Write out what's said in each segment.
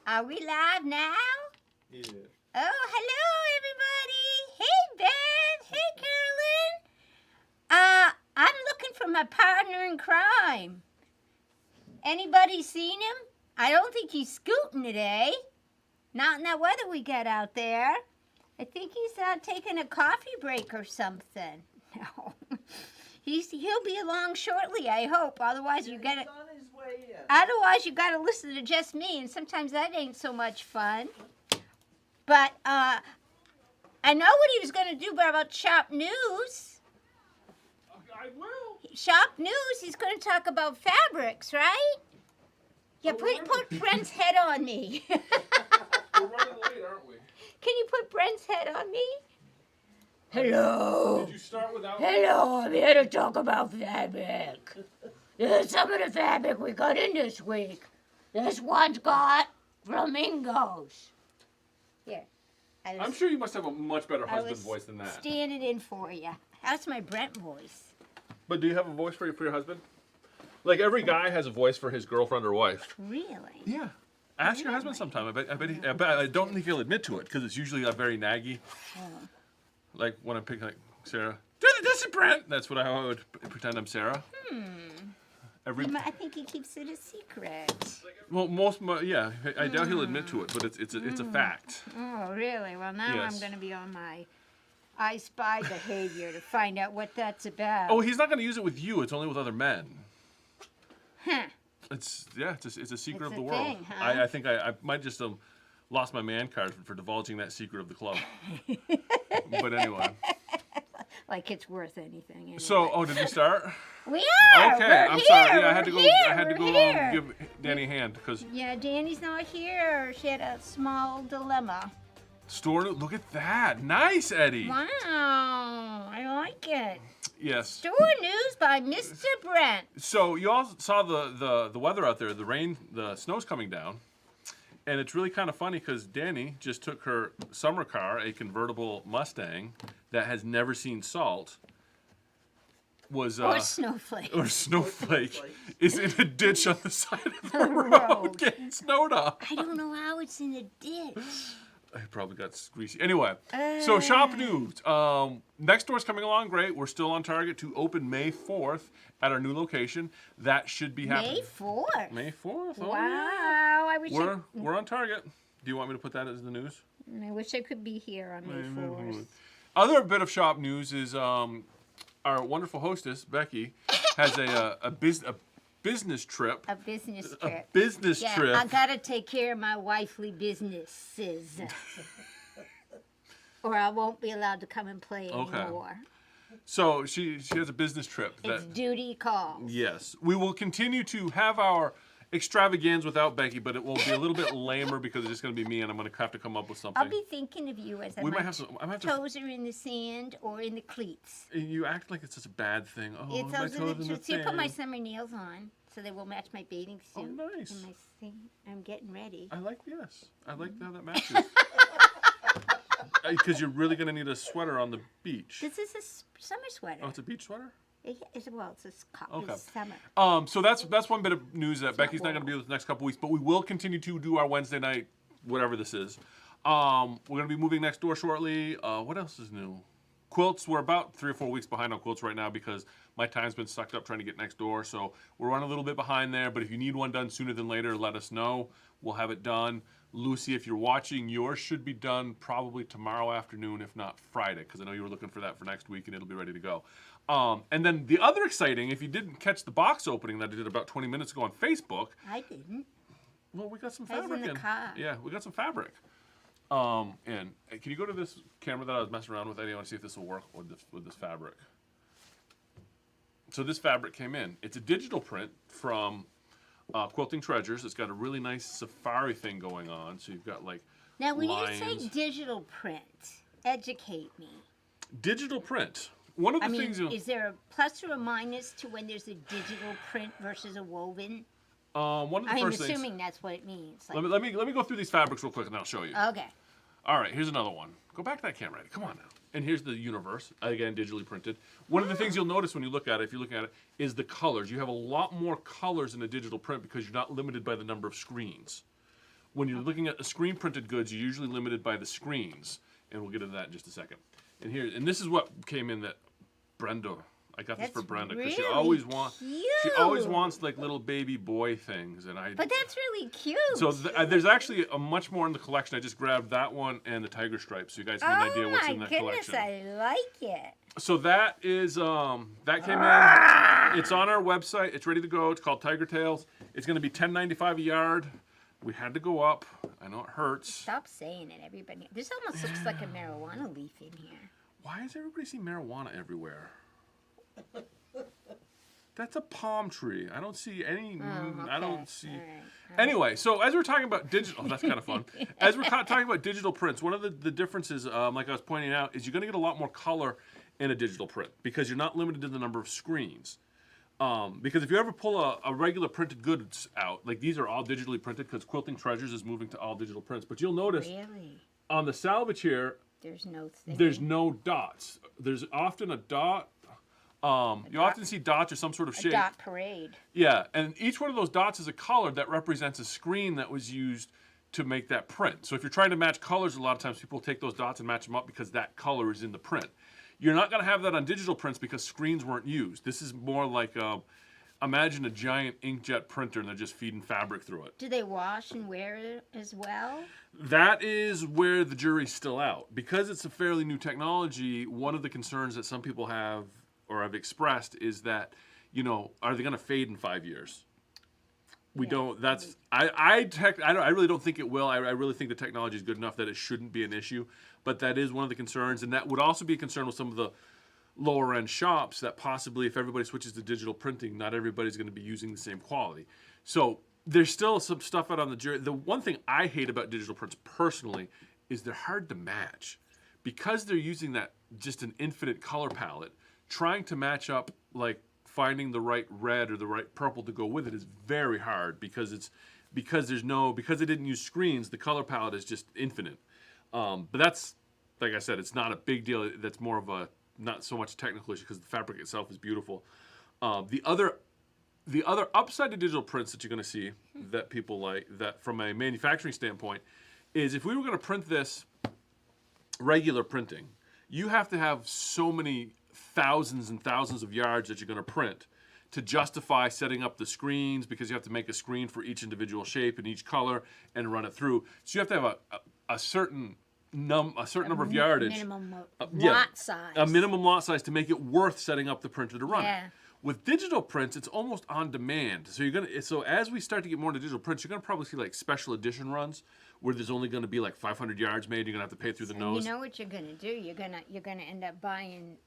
Are we live now? Yeah. Oh, hello, everybody. Hey, Beth. Hey, Carolyn. I'm looking for my partner in crime. Anybody seen him? I don't think he's scooting today. Not in that weather we got out there. I think he's taking a coffee break or something. No. He'll be along shortly, I hope. Otherwise, you gotta. On his way in. Otherwise, you gotta listen to just me, and sometimes that ain't so much fun. But I know what he was gonna do about shop news. I will. Shop news. He's gonna talk about fabrics, right? Yeah, put Brent's head on me. We're running late, aren't we? Can you put Brent's head on me? Hello. Did you start without? Hello, I'm here to talk about fabric. Here's some of the fabric we got in this week. This one's got flamingos. Here. I'm sure you must have a much better I husband was voice than that. standing in for you. That's my Brent voice. But do you have a voice for your husband? Like every guy has a voice for his girlfriend or wife. Really? Yeah. Ask your husband sometime. I don't think he'll admit to it because it's usually very naggy. Oh. Like when I pick like Sarah. This is Brent. That's what I would pretend I'm Sarah. I think he keeps it a secret. Well, yeah. I doubt he'll admit to it, but it's a fact. Oh, really? Well, now Yes. I'm going to be on my I Spy behavior to find out what that's about. Oh, he's not going to use it with you. It's only with other men. Huh. It's a secret It's of the a world. thing, huh? I think I might just lost my man card for divulging that secret of the club. But anyway. Like it's worth anything. Anyway. So, did we start? We are. Okay, We're I'm here. sorry. Yeah, I had to We're go. here. I had to We're go here. give Danny a hand because Yeah, Danny's not here. She had a small dilemma. look at that. Nice, Eddie. Wow, I like it. Yes. Store news by Mr. Brent. So you all saw the weather out there. The rain, the snow's coming down. And it's really kind of funny because Danny just took her summer car, a convertible Mustang that has never seen salt, Or snowflake. or snowflake, is in a ditch on the side of the road Road. getting snowed up. I don't know how it's in a ditch. I probably got greasy. Anyway, so shop news. Next door's coming along great. We're still on target to open May 4th at our new location. That should be happening. May 4th. May 4th. Oh, Wow, yeah. I wish We're on target. Do you want me to put that as the news? I wish I could be here on May 4th. Other bit of shop news is our wonderful hostess Becky has a business trip. A business trip. A business yeah, trip. I gotta take care of my wifely businesses. Or I won't be allowed to come and play anymore. So she has a business trip. It's duty calls. Yes. We will continue to have our extravaganza without Becky, but it will be a little bit lamer because it's just going to be me and I'm going to have to come up with something. I'll be thinking of you as We might have to- I might have to- toes are in the sand or in the cleats. You act like it's such a bad thing. Oh, It's my those in toes in the See, I put my sand. summer nails on so they will match my bathing suit. Oh, nice. And I'm getting ready. I like how that matches. Because you're really going to need a sweater on the beach. This is a summer sweater. Oh, it's a beach sweater? It's Okay. summer. So that's one bit of news that Becky's not going to be with us the next couple weeks, but we will continue to do our Wednesday night, whatever this is. We're going to be moving next door shortly. What else is new? Quilts. We're about 3 or 4 weeks behind on quilts right now because my time's been sucked up trying to get next door. So we're running a little bit behind there, but if you need one done sooner than later, let us know. We'll have it done. Lucy, if you're watching, yours should be done probably tomorrow afternoon, if not Friday, because I know you were looking for that for next week, and it'll be ready to go. And then the other exciting, if you didn't catch the box opening that I did about 20 minutes ago on Facebook. I didn't. Well, we got some I was fabric in the car. Yeah, we got some fabric. And can you go to this camera that I was messing around with, Eddie? I want to see if this will work with this fabric. So this fabric came in. It's a digital print from Quilting Treasures. It's got a really nice safari thing going on. So you've got like Now, when lines. you say digital print, educate me. Digital print. One of the things. Is there a plus or a minus to when there's a digital print versus a woven? One of the I'm first assuming things. that's what it means. Like, Let me go through these fabrics real quick and I'll show you. okay. All right, here's another one. Go back to that camera, Eddie. Come on now. And here's the universe, again, digitally printed. One of the things you'll notice when you look at it, if you look at it, is the colors. You have a lot more colors in a digital print because you're not limited by the number of screens. When you're looking at the screen printed goods, you're usually limited by the screens. And we'll get into that in just a second. And this is what came in that Brenda, I got this for Brenda because really she always wants like little baby boy things, But that's really cute. So there's actually a much more in the collection. I just grabbed that one and the tiger stripes, so you guys get an idea what's in that collection. Oh my goodness, I like it. So that is that came in. It's on our website. It's ready to go. It's called Tiger Tails. It's going to be $10.95 a yard. We had to go up. I know it hurts. Stop saying it, everybody. This almost looks like a marijuana leaf in here. Why does everybody see marijuana everywhere? That's a palm tree. I don't see any. Okay. I don't see. All right. Anyway, so as we're talking about digital, that's kind of fun. As we're talking about digital prints, one of the differences, like I was pointing out, is you're going to get a lot more color in a digital print because you're not limited to the number of screens. Because if you ever pull a regular printed goods out, like these are all digitally printed because Quilting Treasures is moving to all digital prints. But you'll notice on the salvage here, there's no dots. There's often a dot. You often see dots or some sort of shape. A dot parade. Yeah, and each one of those dots is a color that represents a screen that was used to make that print. So if you're trying to match colors, a lot of times people take those dots and match them up because that color is in the print. You're not going to have that on digital prints because screens weren't used. This is more like, imagine a giant inkjet printer and they're just feeding fabric through it. Do they wash and wear it as well? That is where the jury's still out. Because it's a fairly new technology, one of the concerns that some people have or have expressed is that, are they going to fade in 5 years? We don't. That's I really don't think it will. I really think the technology is good enough that it shouldn't be an issue. But that is one of the concerns, and that would also be a concern with some of the lower end shops that possibly, if everybody switches to digital printing, not everybody's going to be using the same quality. So there's still some stuff out on the jury. The one thing I hate about digital prints personally is they're hard to match because they're using that just an infinite color palette. Trying to match up, like finding the right red or the right purple to go with it, is very hard because they didn't use screens. The color palette is just infinite. But that's, like I said, it's not a big deal. That's more of a not so much technical issue because the fabric itself is beautiful. The other upside to digital prints that you're going to see that people like, that from a manufacturing standpoint, is if we were going to print this regular printing, you have to have so many thousands and thousands of yards that you're going to print to justify setting up the screens, because you have to make a screen for each individual shape and each color and run it through. So you have to have a certain number of yardage, minimum lot size, a minimum lot size to make it worth setting up the printer to run it. Yeah. With digital prints, it's almost on demand. So as we start to get more into digital prints, you're gonna probably see like special edition runs where there's only gonna be like 500 yards made. You're gonna have to pay through the nose. You know what you're gonna do? You're gonna end up buying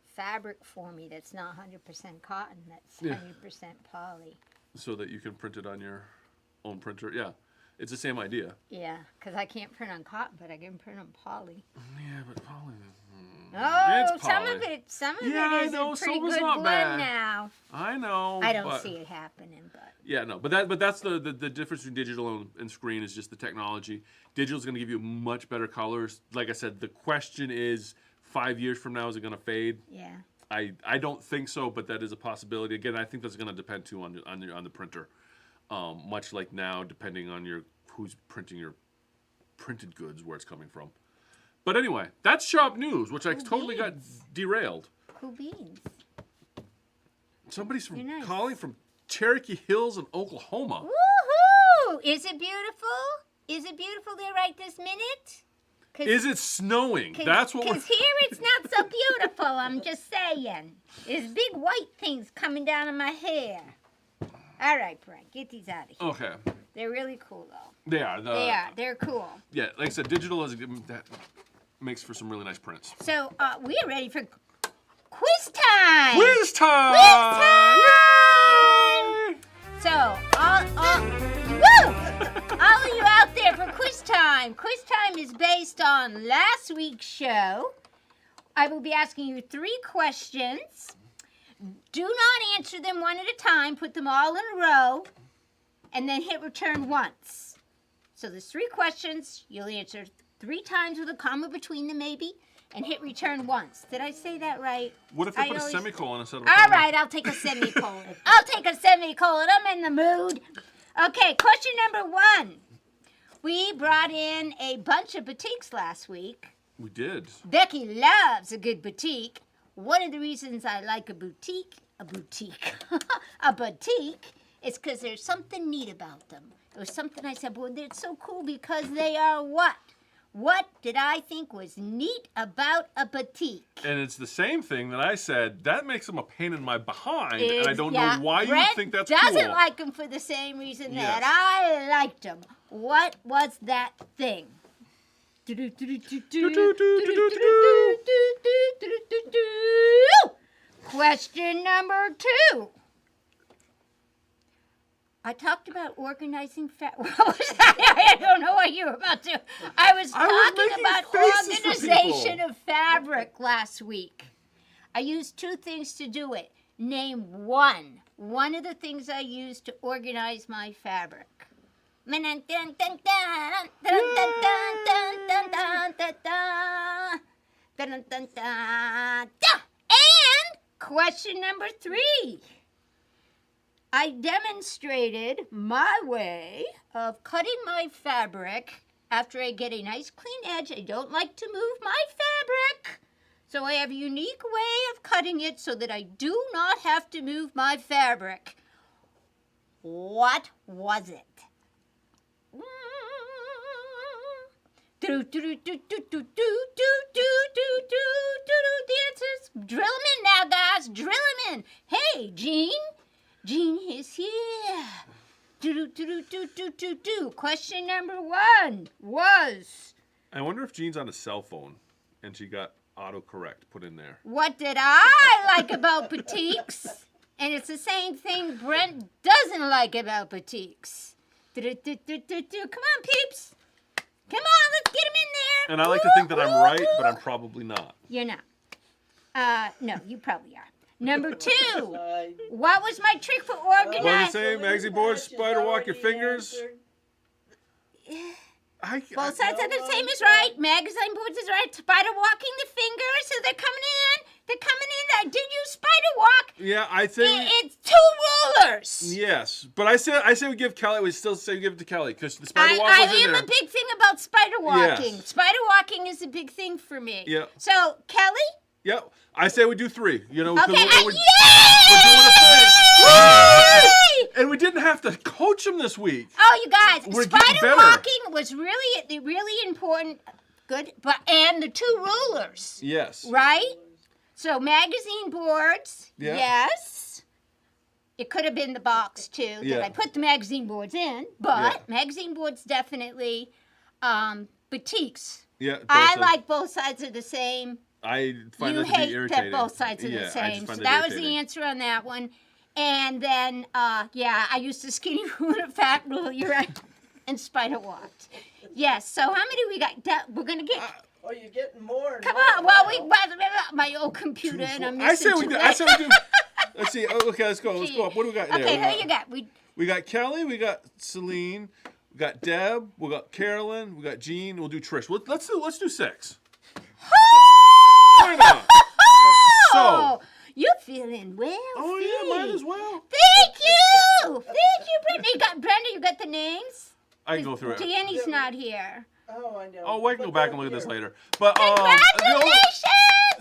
fabric for me that's not 100% cotton. That's 100% poly. So that you can print it on your own printer. Yeah, it's the same idea. Yeah, because I can't print on cotton, but I can print on poly. Yeah, but poly. Oh, It's some poly. of it is I a know, pretty silver's good not blend bad. now. I know. I don't see it happening, but Yeah, no, but that's the difference between digital and screen is just the technology. Digital is going to give you much better colors. Like I said, the question is 5 years from now, is it going to fade? yeah. I don't think so, but that is a possibility. Again, I think that's going to depend too on the printer. Much like now, depending on who's printing your printed goods, where it's coming from. But anyway, that's shop news, which I totally got derailed. Cool beans. Somebody's You're nice. calling from Cherokee Hills in Oklahoma. Woohoo! Is it beautiful? Is it beautiful there right this minute? Is it snowing? That's what we're... Because here it's not so beautiful, I'm just saying. There's big white things coming down on my hair. All right, Brent, get these out of here. Okay. They're really cool, though. They are. They're cool. Yeah, like I said, digital that makes for some really nice prints. So, we are ready for quiz time! Quiz time! Quiz time! Yay! So, all of you out there for quiz time. Quiz time is based on last week's show. I will be asking you 3 questions. Do not answer them one at a time. Put them all in a row, and then hit return once. So there's 3 questions. You'll answer 3 times with a comma between them, maybe. and hit return once. Did I say that right? What if I put a always- semicolon instead of a All comma? right, I'll take a semicolon. I'll take a semicolon. I'm in the mood. Okay, question number 1. We brought in a bunch of batiks last week. We did. Becky loves a good boutique. One of the reasons I like a batik, is because there's something neat about them. It was something I said, well, they're so cool because they are what? What did I think was neat about a batik? And it's the same thing that I said. That makes them a pain in my behind, and I don't know why you Brent think that's doesn't cool. like them for the same reason that Yes. I liked them. What was that thing? Question number 2. I talked about organizing what was that? I don't know what you were about to. I was talking making about faces for organization people. of fabric last week. I used 2 things to do it. Name one. One of the things I used to organize my fabric. And question number 3. I demonstrated my way of cutting my fabric after I get a nice clean edge. I don't like to move my fabric. So I have a unique way of cutting it so that I do not have to move my fabric. What was it? The answers. Drill 'em in now, guys. Drill 'em in. Hey, Jean. Jean is here. Question number 1 was, I wonder if Jean's on a cell phone, and she got autocorrect put in there. what did I like about batiks? And it's the same thing Brent doesn't like about batiks. Come on, peeps. Come on, let's get him in there. And I like to think that I'm right, but I'm probably not. You're not. No, you probably are. Number 2, what was my trick for What do you organizing? say? Magazine boards, spider walk your fingers. Both sides are the same is right. Magazine boards is right. Spider walking the fingers, so they're coming in. They're coming in. I did use spider walk. Yeah, I think. It's 2 rulers. Yes, but I say we give Kelly. We still say we give it to Kelly because the spider walk I was in am there. a big thing about spider walking. Yes. Spider walking is a big thing for me. Yeah. So, Kelly? Yep, I say we do 3. You know, Okay. we're doing a thing. And we didn't have to coach him this week. Oh, you guys, We're getting spider better. walking was really important. Good, and the 2 rulers, Yes. right? So magazine boards, Yeah. yes. It could have been the box too that Yeah. I put the magazine boards in, but Yeah. magazine boards definitely. Batiks. Yeah. I both like both sides are the same. I find You that to be hate irritating. that both sides are Yeah, the I same. just So find that was the irritating. answer on that one. And then, I used a skinny rule and a fat rule. You're right. And spider walked. Yes. So how many we got? We're gonna get. Oh, you're getting more. And Come more on. Well, now. my old computer and I'm I say missing we two do. I say we legs. do. Let's see. Oh, okay, let's go. Let's go up. What do we got there? Okay, We who got- you got? We got Kelly, we got Celine, we got Deb, we got Carolyn, we got Jean. We'll do Trish. Let's do 6. Why not? So. You're feeling well. Oh yeah, might as well. Thank you, Brenda. You got the names? I can go through it. Danny's not here. Oh, I know. Oh, I can go But back and they're look at this here. later. But Congratulations!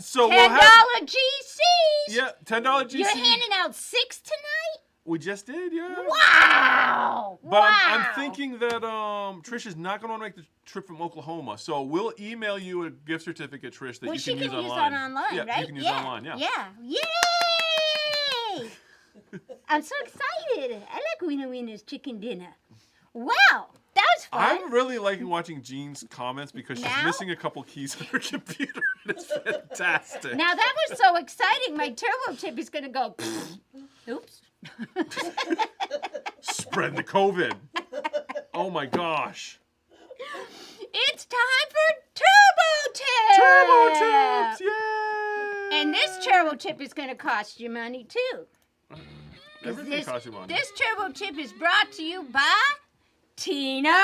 so we'll $10 have GCs. yeah, $10 GC. You're handing out 6 tonight? We just did, yeah. Wow! But wow. I'm thinking that Trish is not going to make the trip from Oklahoma, so we'll email you a gift certificate, Trish, that Well, you she can use use online. that online, yeah, right? you can use it online. Yeah. Yeah. Yay! I'm so excited. I like Wiener Wiener's chicken dinner. Wow, that was fun. I'm really liking watching Jean's comments because she's Now? missing a couple keys on her computer. It's fantastic. Now that was so exciting. My turbo tip is gonna go. Oops. Spread the COVID. Oh my gosh. It's time for turbo tip. Turbo tips! Yay! And this turbo tip is gonna cost you money too. Everything costs you money. This turbo tip is brought to you by Tina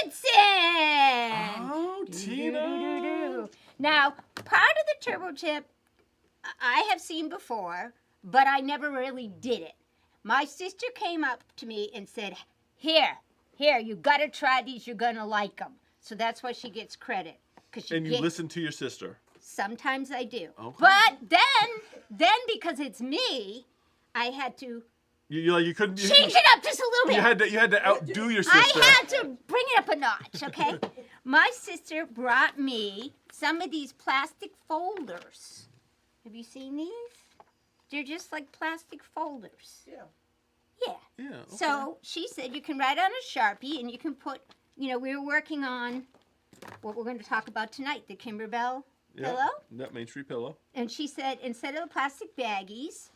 Richardson. Oh, Tina. Now, part of the turbo tip I have seen before, but I never really did it. My sister came up to me and said, here, you got to try these. You're going to like them. So that's why she gets credit. And you listen to your sister. Sometimes I do. Okay. But then because it's me, I had to You couldn't change it up just a little bit. You had to outdo your sister. I had to bring it up a notch, okay? My sister brought me some of these plastic folders. Have you seen these? They're just like plastic folders. Yeah. Yeah. Yeah. Okay. So she said you can write on a Sharpie and you can put, we were working on what we're going to talk about tonight, the Kimberbell pillow. That Main Street pillow. And she said, instead of the plastic baggies,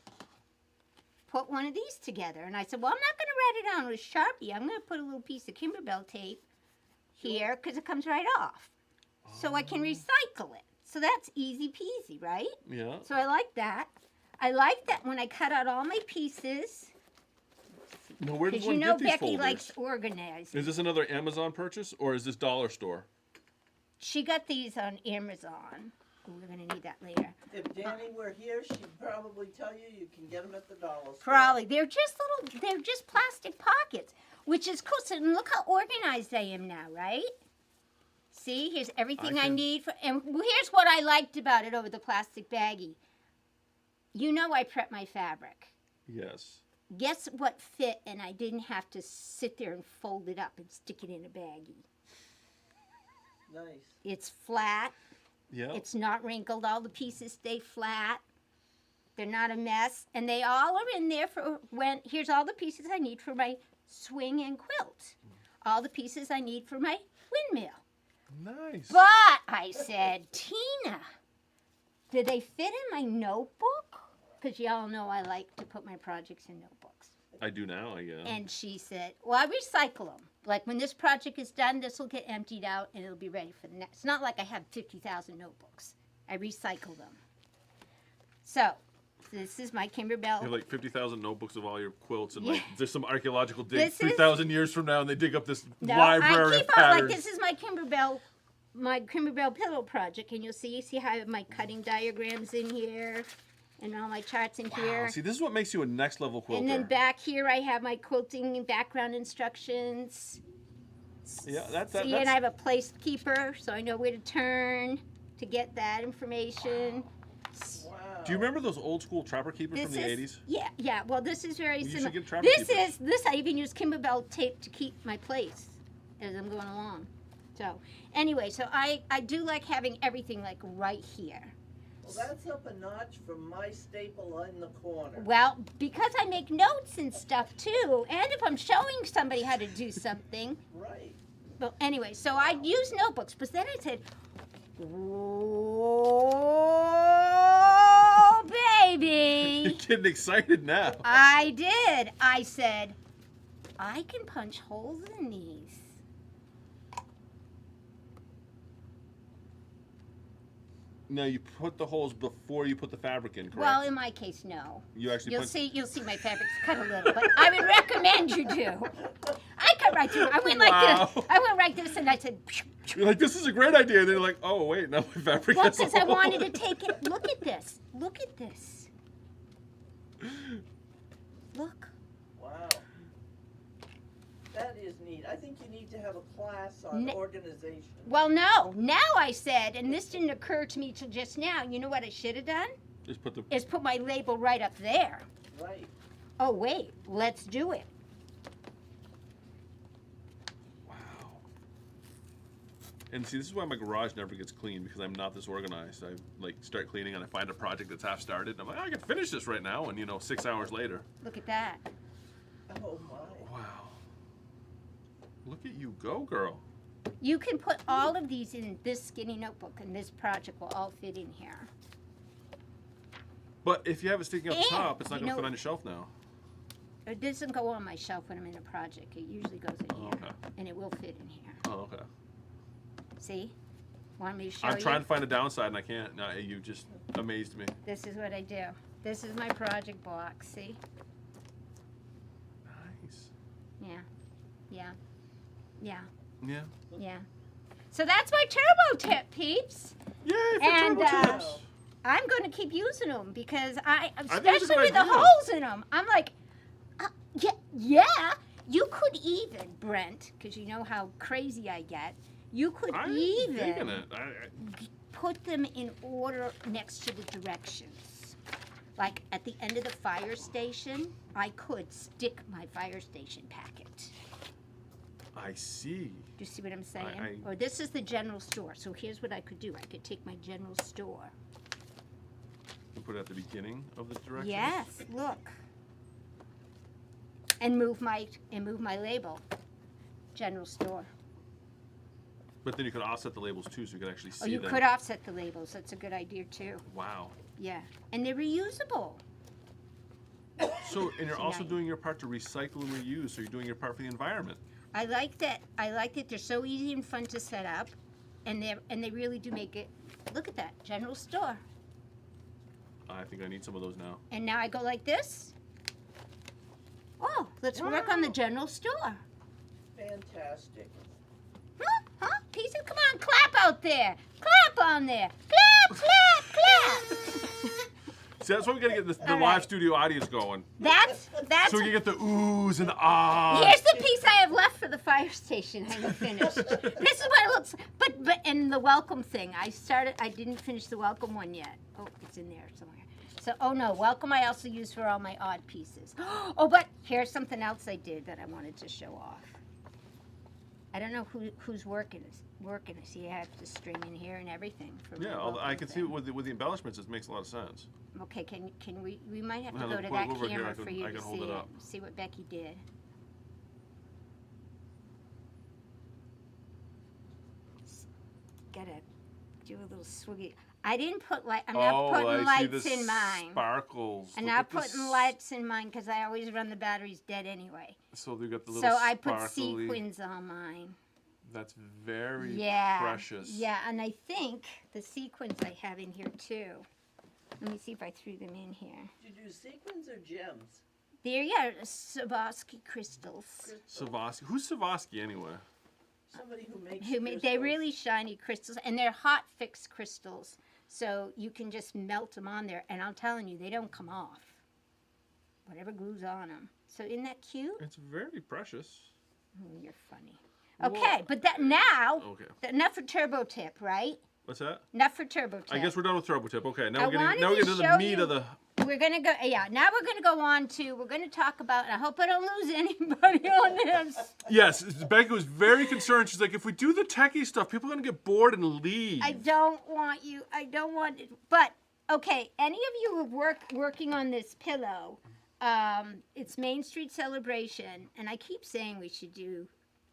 put one of these together. And I said, well, I'm not going to write it on with Sharpie. I'm going to put a little piece of Kimberbell tape here because it comes right off. So I can recycle it. So that's easy peasy, right? Yeah. So I like that. I like that when I cut out all my pieces. No, where does Because one get these Becky folders? likes organizing. Is this another Amazon purchase or is this dollar store? She got these on Amazon. We're going to need that later. If Danny were here, she'd probably tell you can get them at the dollar store. Probably. They're just plastic pockets, which is cool. So look how organized I am now, right? See, here's everything I need. And here's what I liked about it over the plastic baggie. I prep my fabric. Yes. Guess what fit, and I didn't have to sit there and fold it up and stick it in a baggie. Nice. It's flat. Yeah. It's not wrinkled. All the pieces stay flat. They're not a mess. And they all are in there for here's all the pieces I need for my swing and quilt. All the pieces I need for my windmill. Nice. But I said, Tina, do they fit in my notebook? Because y'all know I like to put my projects in notebooks. I do now, I guess. And she said, well, I recycle them. Like when this project is done, this will get emptied out and it'll be ready for the next. It's not like I have 50,000 notebooks. I recycle them. So this is my Kimberbell. You have like 50,000 notebooks of all your quilts, and Yeah. like there's some archaeological dig This is- 3,000 years from now, and they dig up this No, library I of keep on, like patterns. this is my Kimberbell pillow project, and you'll see how I have my cutting diagrams in here, and all my charts in here. Wow, see, this is what makes you a next level quilter. And then back here I have my quilting and background instructions. Yeah, that's See, and I have a placekeeper, so I know where to turn to get that information. Wow. Do you remember those old school trapper keepers from the 80s? Yeah. Well, this is very Well, you should similar. get trapper This keepers. I even use Kimberbell tape to keep my place as I'm going along. So anyway, so I do like having everything like right here. Well, that's up a notch from my staple in the corner. Well, because I make notes and stuff too, and if I'm showing somebody how to do something. Right. Well, anyway, so I use notebooks, but then I said, "Oh, baby!" You're getting excited now. I did. I said, "I can punch holes in these." Now you put the holes before you put the fabric in, correct? Well, in my case, no. You actually You'll punch. see my fabric's cut a little, but I would recommend you do. I cut right through. I went like Wow. this. I went like this, and I said, You're like, this is a great idea. And then you're like, oh wait, now my fabric well, has a because I hole. wanted to take it. Look at this. Look at this. Look. Wow. That is neat. I think you need to have a class on organization. Well, no. Now I said, and this didn't occur to me till just now. You know what I should have done? Just put the. Is put my label right up there. Right. Oh wait, let's do it. Wow. And see, this is why my garage never gets clean, because I'm not this organized. I like start cleaning and I find a project that's half started, and I'm like, I can finish this right now, and 6 hours later. Look at that. Oh my. Wow. Look at you go, girl. You can put all of these in this skinny notebook, and this project will all fit in here. But if you have it sticking up And, top, it's not you going to know- fit on your shelf now. It doesn't go on my shelf when I'm in a project. It usually goes in here, Okay. and it will fit in here. Oh, okay. See? Want me to show I'm you? trying to find a downside, and I can't. No, you just amazed me. This is what I do. This is my project box. See? Nice. Yeah. Yeah. Yeah. Yeah. Yeah. So that's my turbo tip, peeps. Yay for And, turbo tips. I'm going to keep using them because think it's a especially good with the idea. holes in them, I'm like, yeah. You could even, Brent, because you know how crazy I get. You could I'm digging even it. put them in order next to the directions. Like at the end of the fire station, I could stick my fire station packet. I see. Do you see what I'm saying? I- Or this is the general store. So here's what I could do. I could take my general store. You put it at the beginning of the direction. Yes, look. And move my label. General store. But then you could offset the labels too, so you could actually see Oh, you them. could offset the labels. That's a good idea too. Wow. Yeah. And they're reusable. So, and you're So also now you- doing your part to recycle and reuse. So you're doing your part for the environment. I like that. They're so easy and fun to set up, and they really do make it. Look at that general store. I think I need some of those now. And now I go like this. Oh, let's work on the general store. Fantastic. Huh? Pieces, come on, clap out there. Clap on there. Clap, clap, clap. See, that's why we gotta get the All live right. studio audience going. That's. So we can get the oohs and the ahs. Here's the piece I have left for the fire station. I haven't finished. This is what it looks. But and the welcome thing. I didn't finish the welcome one yet. Oh, it's in there somewhere. So oh no, welcome I also use for all my odd pieces. Oh, but here's something else I did that I wanted to show off. I don't know who's working. See, I have to string in here and everything. For my Yeah, I welcome can see thing. with the embellishments, it makes a lot of sense. Okay, can we might have to Well, go to look that over here, camera I can- for you I to can hold see it up. See what Becky did. Gotta do a little swiggy. I didn't put light. I'm not putting I see lights the in mine. sparkles. I'm Look not at the putting lights in mine because I always run the batteries dead anyway. So they got the little So I put sparkly. sequins on mine. That's very Yeah. precious. Yeah, and I think the sequins I have in here too. Let me see if I threw them in here. Did you do sequins or gems? There, yeah, Swarovski crystals. Swarovski. Who's Swarovski anyway? Somebody who makes They're crystals. really shiny crystals, and they're hot fixed crystals, so you can just melt them on there. And I'm telling you, they don't come off. Whatever glues on them. So isn't that cute? It's very precious. Oh, you're funny. Okay, but that now, Okay. enough for turbo tip, right? What's that? Enough for turbo tip. I guess we're done with turbo tip. Okay, now I we're getting wanted now we to get to show the meat you- of the. We're gonna go. Yeah, now we're gonna go on to. We're gonna talk about. I hope I don't lose anybody on this. Yes, Becky was very concerned. She's like, if we do the techie stuff, people are gonna get bored and leave. I don't want you. I don't want it. But okay, any of you who are working on this pillow, it's Main Street Celebration, and I keep saying we should do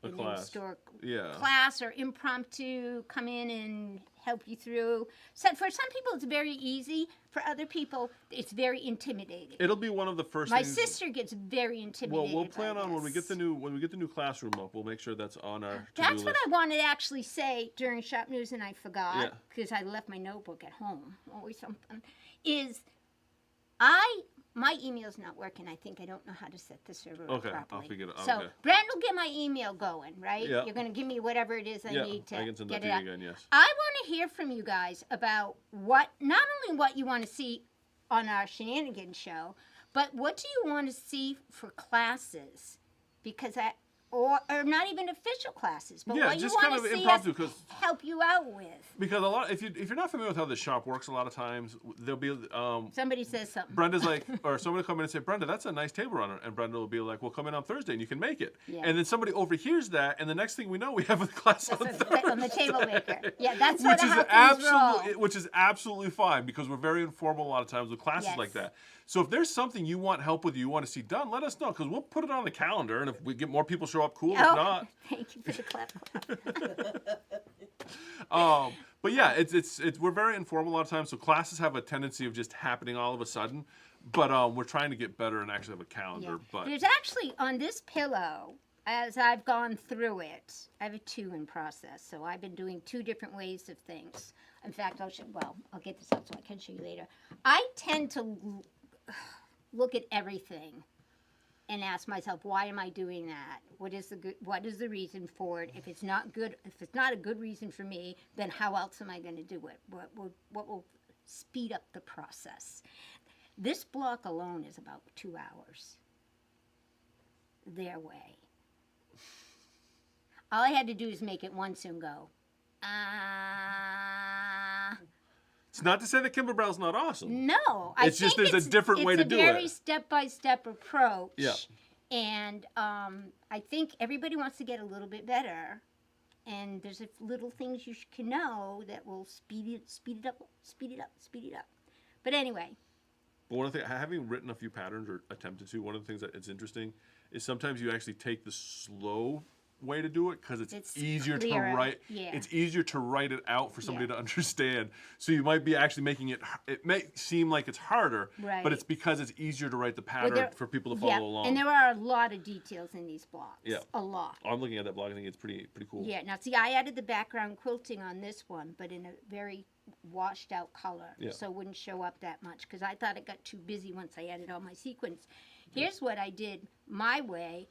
A an class. in-store Yeah. class or impromptu. Come in and help you through. So for some people, it's very easy. For other people, it's very intimidating. It'll be one of the first My things. sister gets very intimidated. Well, we'll plan by on when we get this. the new classroom up. We'll make sure that's on our to-do That's what list. I wanted to actually say during shop news, and I Yeah. forgot because I left my notebook at home. Always something. My email's not working. I think I don't know how to set the server up Okay, properly. I'll figure it out. So Okay. Brent will get my email going, right? Yeah. You're going to give me whatever it is I Yeah, need to I can send that get to it you out. again. Yes. I want to hear from you guys about not only what you want to see on our shenanigans show, but what do you want to see for classes? Because or not even official classes, but Yeah, what you just want kind to of see impromptu, us 'cause- help you out with. Because if you're not familiar with how the shop works, a lot of times there'll be Somebody says something. Brenda's like, or somebody will come in and say, Brenda, that's a nice table runner. And Brenda will be like, well, come in on Thursday and you can make it. Yeah. And then somebody overhears that, and the next thing we know, we have a class on Thursday. On the table maker. Yeah, that's what Which is how things roll. absolutely fine because we're very informal a lot of times with classes Yes. like that. So if there's something you want help with, you want to see done, let us know because we'll put it on the calendar. And if we get more people show up, cool. If not, Thank you for the clap. but yeah, it's we're very informal a lot of times. So classes have a tendency of just happening all of a sudden. But we're trying to get better and actually have a calendar. Yeah. But There's actually on this pillow, as I've gone through it, I have a 2 in process. So I've been doing 2 different ways of things. In fact, I'll get this out so I can show you later. I tend to look at everything and ask myself, why am I doing that? What is the reason for it? If it's not a good reason for me, then how else am I going to do it? What will speed up the process? This block alone is about 2 hours their way. All I had to do is make it once and go, It's not to say that Kimberbell's not awesome. No, It's just there's a different way to do it. It's a very step-by-step approach. Yeah. And I think everybody wants to get a little bit better. And there's little things you can know that will speed it up. But anyway. But one of the things, having written a few patterns or attempted to, one of the things that it's interesting is sometimes you actually take the slow way to do it because it's easier clearer. to write. Yeah. It's easier to write it out for somebody to understand. So you might be actually making it. It may seem like it's harder, Right. but it's because it's easier to write the pattern for people to follow along. And there are a lot of details in these blocks. Yeah. A lot. I'm looking at that blog. I think it's pretty cool. Yeah. Now, see, I added the background quilting on this one, but in a very washed out color, so it wouldn't show up that much because I thought it got too busy once I added all my sequins. Here's what I did my way.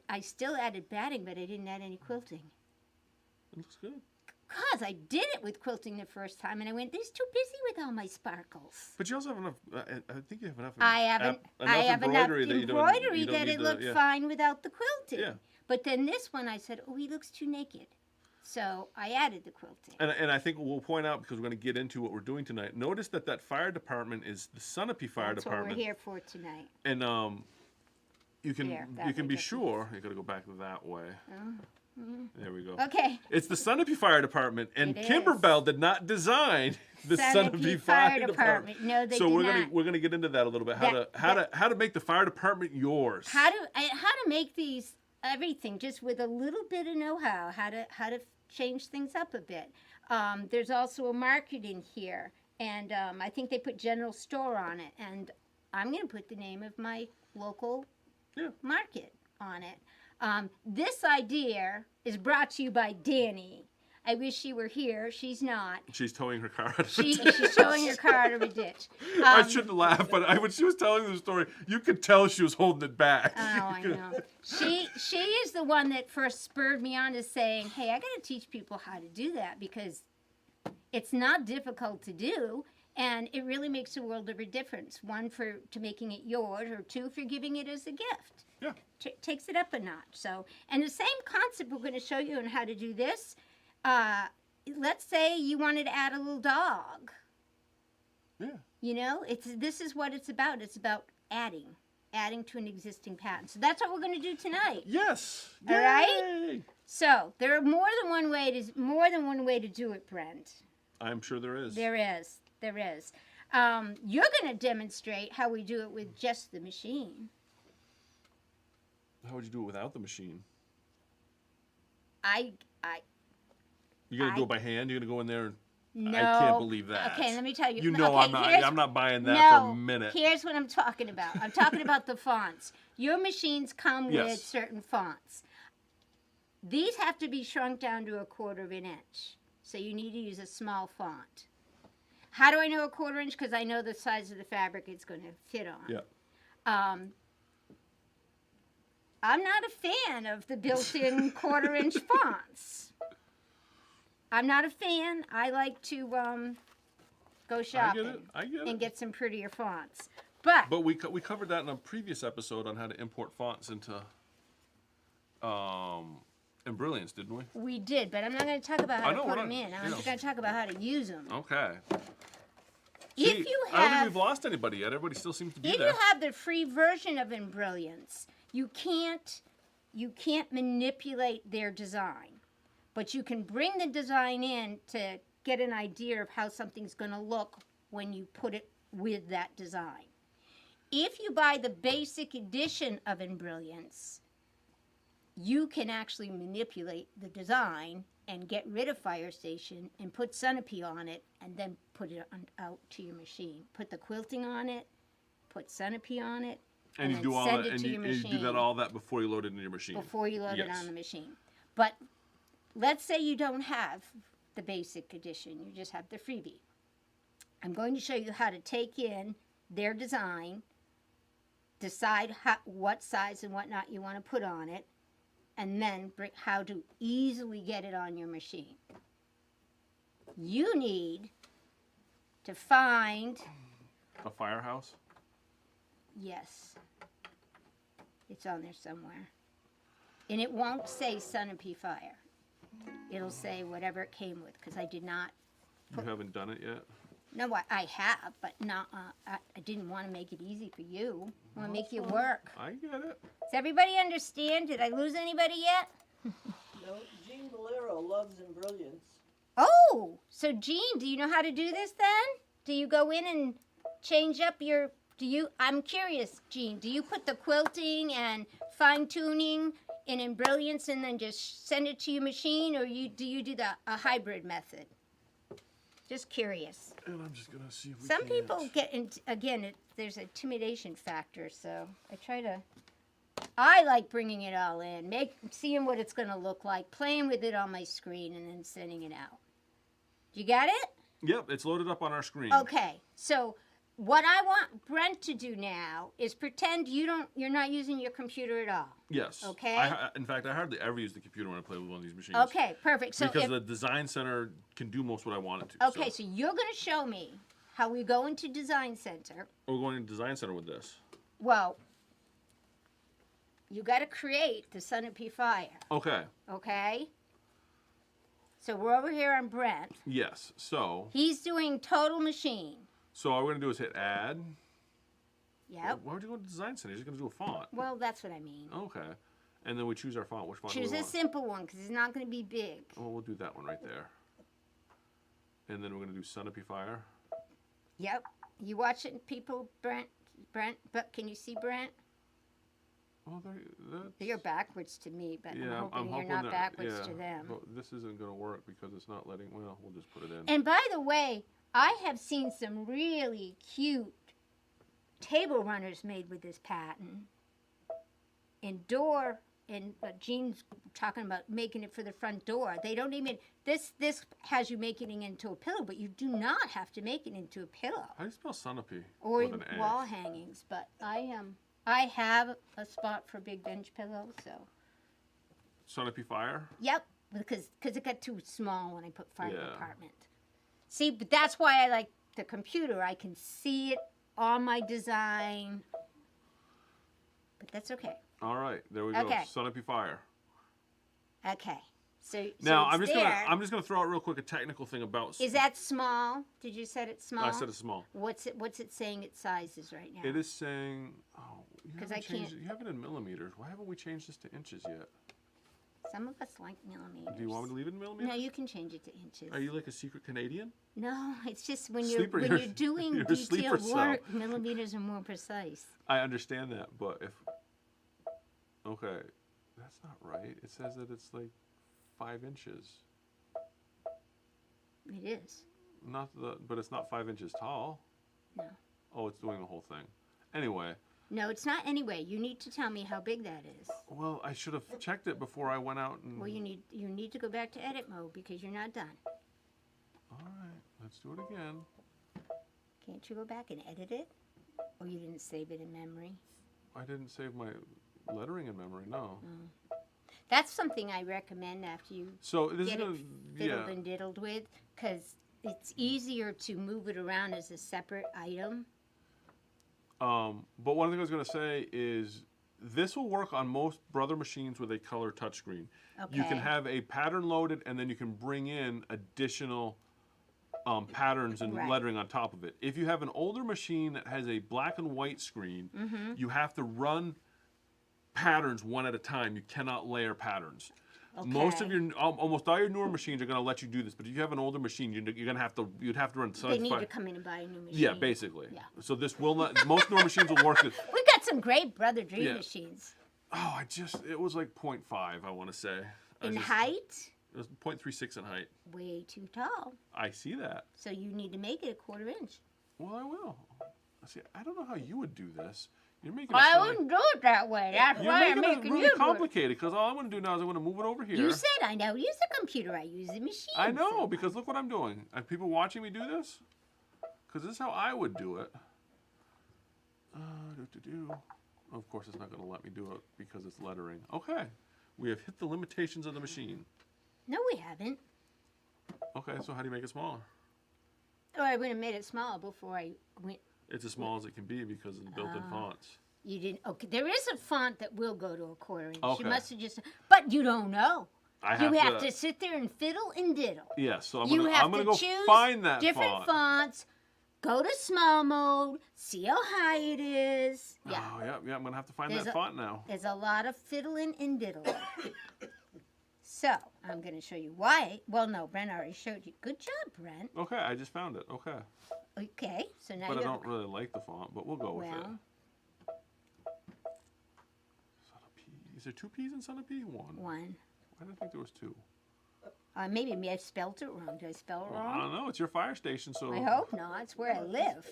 I still added batting, but I didn't add any quilting. It looks good. Because I did it with quilting the first time, and I went, "This too busy with all my sparkles." But you also have enough. I think you have enough. I have enough embroidery that it looked fine without the quilting. Yeah. But then this one, I said, "Oh, he looks too naked," so I added the quilting. And I think we'll point out, because we're going to get into what we're doing tonight. Notice that fire department is the Sunapee Fire That's Department. what we're here for tonight. And you can There, be sure. You got to go back that way. There we go. Okay. It's the Sunapee Fire Department, and It is. Kimberbell did not design the Sunapee Fire Department. No, they so did we're not. gonna get into that a little bit. How to make the fire department yours. How to make these everything just with a little bit of know-how. How to change things up a bit. There's also a market in here, and I think they put general store on it, and I'm going to put the name of my local market on it. This idea is brought to you by Danny. I wish she were here. She's not. She's towing her car out of a She's ditch. towing her car out of a ditch. I shouldn't laugh, but when she was telling the story, you could tell she was holding it back. Oh, I know. She is the one that first spurred me on to saying, "Hey, I got to teach people how to do that because it's not difficult to do, and it really makes a world of a difference. One, to making it yours, or two, for giving it as a gift. Yeah. Takes it up a notch. So, and the same concept we're going to show you on how to do this. Let's say you wanted to add a little dog. Yeah. You know, this is what it's about. It's about adding to an existing pattern. So that's what we're going to do tonight. Yes. All right? Yay! So there are more than one way to do it, Brent. I'm sure there is. There is. You're going to demonstrate how we do it with just the machine. How would you do it without the machine? You're gonna do it by hand. You're gonna go in there and. No. I can't believe that. Okay, let me tell you. You know okay, I'm not buying that for a minute. Here's what I'm talking about. I'm talking about the fonts. Your machines come with certain fonts. These have to be shrunk down to 1/4 inch. So you need to use a small font. How do I know 1/4 inch? Because I know the size of the fabric it's going to fit on. Yeah. I'm not a fan of the built-in 1/4 inch fonts. I'm not a fan. I like to go shopping I get it. and get some prettier fonts. But we covered that in a previous episode on how to import fonts into Embrillance, didn't we? we did, but I'm not going to talk about how to put them in. I'm just going to talk about how to use them. Okay. If you I don't think have, we've lost anybody yet. Everybody still seems to be if there. you have the free version of Embrillance, you can't manipulate their design, but you can bring the design in to get an idea of how something's going to look when you put it with that design. If you buy the basic edition of Embrillance, you can actually manipulate the design and get rid of Fire Station and put Sunapee on it and then put it out to your machine. Put the quilting on it, put Sunapee on it, and you then do all send that, it and to you your do machine all that before you load it into your machine. before you load it Yes. on the machine. But let's say you don't have the basic edition, you just have the freebie. I'm going to show you how to take in their design decide what size and whatnot you want to put on it, and then how to easily get it on your machine. You need to find, A firehouse? yes, it's on there somewhere. And it won't say Sunapee Fire. It'll say whatever it came with, because I did not. You haven't done it yet? No, I have, but not. I didn't want to make it easy for you. I want to make you work. I get it. Does everybody understand? Did I lose anybody yet? No, Jean Valero loves Embrillance. Oh, so Jean, do you know how to do this then? Do you go in and change up your? I'm curious, Jean. Do you put the quilting and fine tuning in Embrillance and then just send it to your machine, or do you do a hybrid method? Just curious. And I'm just gonna see if we Some can't. people get there's an intimidation factor, so I like bringing it all in, seeing what it's gonna look like, playing with it on my screen, and then sending it out. You got it? Yep, it's loaded up on our screen. Okay, so what I want Brent to do now is pretend you're not using your computer at all. Yes. Okay. In fact, I hardly ever use the computer when I play with one of these machines. Okay, perfect. So because the design center can do most what I want it to. okay, so you're gonna show me how we go into Design Center. We're going to design center with this. Well, you got to create the Sunapee Fire. Okay. Okay? So we're over here on Brent. Yes. So. He's doing total machine. So all we're gonna do is hit add. Yep. Why would you go to design center? You're just gonna do a font. Well, that's what I mean. Okay. And then we choose our font. Which font do Choose we a want? simple one because it's not going to be big. Well, we'll do that one right there. And then we're gonna do Sunapee Fire. Yep. You watching people, Brent, but can you see Brent? Well, that's... You're backwards to me, but Yeah, I'm hoping you're not that, backwards yeah, to them. But this isn't gonna work because it's not letting. Well, we'll just put it in. And by the way, I have seen some really cute table runners made with this pattern. And Jean's talking about making it for the front door. They don't even, this has you making it into a pillow, but you do not have to make it into a pillow. How do you spell Sunapee? Or with an A? wall hangings, but I have a spot for big bench pillows, so. Sunapee Fire? Yep, because it got too small when I put fire Yeah. department. See, but that's why I like the computer. I can see it on my design. But that's okay. All right, there we go. Okay. Sunapee Fire. Okay. So Now so I'm it's just there. gonna throw out real quick a technical thing about. Is that small? Did you set it small? I said it's small. What's it saying its size is right now? It is saying. Oh, you 'Cause haven't I changed can't- it. You have it in millimeters. Why haven't we changed this to inches yet? Some of us like millimeters. Do you want me to leave it in millimeters? No, you can change it to inches. Are you like a secret Canadian? No, it's just when Sleeper, you're you're- doing you're a sleeper detailed cell. work, millimeters are more precise. I understand that, but if. Okay, that's not right. It says that it's like 5 inches. It is. But it's not 5 inches tall. No. Oh, it's doing the whole thing. Anyway. No, it's not anyway. You need to tell me how big that is. Well, I should have checked it before I went out and. Well, you need to go back to edit mode because you're not done. All right, let's do it again. Can't you go back and edit it? Or you didn't save it in memory? I didn't save my lettering in memory. No. That's something I recommend after you So this get is it gonna. fiddled Yeah. and diddled with, because it's easier to move it around as a separate item. But one thing I was gonna say is this will work on most Brother machines with a color touchscreen. You can Okay. have a pattern loaded, and then you can bring in additional patterns and Right. lettering on top of it. If you have an older machine that has a black and white screen, Mm-hmm. you have to run patterns one at a time. You cannot layer patterns. Most of Okay. your almost all your newer machines are going to let you do this, but if you have an older machine, you'd have to run. They need to come in and buy a new machine. Yeah, basically. Yeah. So this will not. Most newer machines will work. We've got some great Brother Dream Yeah. machines. Oh, it was like 0.5, I want to say. In height, It was 0.36 in height. way too tall. I see that. So you need to make it a 1/4 inch. Well, I will. See, I don't know how you would do this. You're making it I so wouldn't do it that way. That's You're why I'm making it making really you do it. complicated because all I want to do now is I want to move it over here. You said I don't use the computer. I use the machine. I know, because look what I'm doing. Are people watching me do this? Because this is how I would do it. Of course, it's not going to let me do it because it's lettering. Okay. We have hit the limitations of the machine. No, we haven't. Okay, so how do you make it smaller? Oh, I would have made it smaller before I went. It's as small as it can be because of the built-in fonts. You didn't. Okay, there is a font that will go to a quarter inch. Okay. You must have just. But you don't know. You have to sit there and fiddle and diddle. Yes, so I'm You going have to to go choose find that different font. fonts. Go to small mode. See how high it is. Yeah. Oh, yeah, I'm going to have to find There's that font now. There's a lot of fiddling and diddling. So, I'm going to show you why. Well, no, Brent already showed you. Good job, Brent. Okay, I just found it. Okay. Okay, so now But I you don't really like the font, but we'll go with it. Well, Centipede. Is there 2 P's in centipede? One. one. I didn't think there was 2. Maybe I spelled it wrong. Did I spell it Well, wrong? I don't know. It's your fire station, so. I hope not. It's where I live.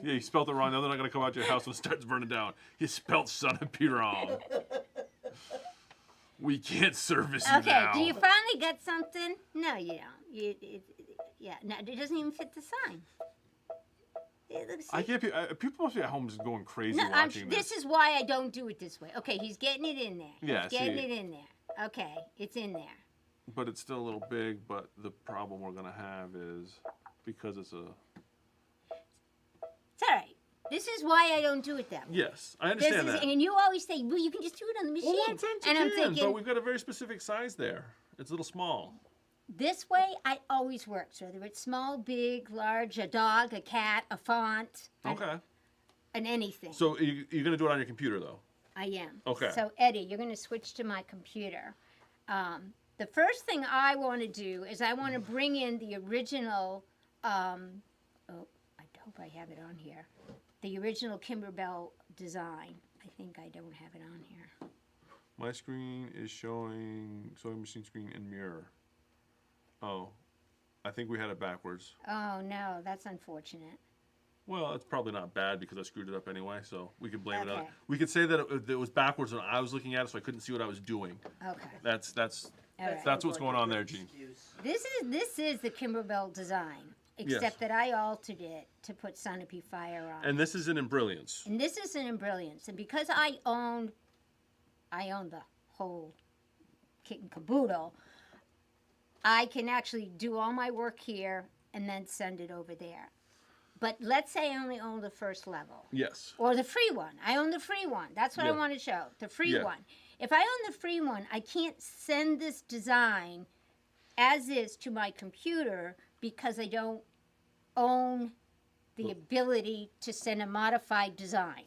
Yeah, you spelled it wrong. Now they're not going to come out to your house when it starts burning down. You spelled centipede wrong. We can't service you Okay, now. do you finally get something? No, you don't. Yeah, no, it doesn't even fit the sign. It looks I can't. People must be at home just going crazy No, watching this is why I don't do it this way. Okay, he's getting it in there. Yeah, he's getting see. it in there. Okay, it's in there. But it's still a little big. But the problem we're going to have is because it's a. It's all right. This is why I don't do it that way. Yes, I understand that. And you always say, well, you can just do it on the machine. Well, in a sense and you I'm can, thinking, but we've got a very specific size there. It's a little small. this way I always work. So whether it's small, big, large, a dog, a cat, a font, Okay. and anything. So you're going to do it on your computer, though? I am. Okay. So Eddie, you're going to switch to my computer. The first thing I want to do is I want to bring in the original. I hope I have it on here. The original Kimberbell design. I think I don't have it on here. My screen is showing sewing machine screen and mirror. Oh, I think we had it backwards. Oh no, that's unfortunate. Well, it's probably not bad because I screwed it up anyway, so we could blame it on. Okay. We could say that it was backwards when I was looking at it, so I couldn't see what I was doing. Okay. That's All right. That's what's going on there, Gene. This is the Kimberbell design, except Yes. that I altered it to put Sunapee Fire on. And this is an Embrillance. And this is an Embrillance. And because I own the whole kit and caboodle, I can actually do all my work here and then send it over there. But let's say I only own the first level. Yes. Or the free one. I own the free one. That's what I Yeah. want to show. The free Yeah. one. If I own the free one, I can't send this design as is to my computer because I don't own the ability to send a modified design.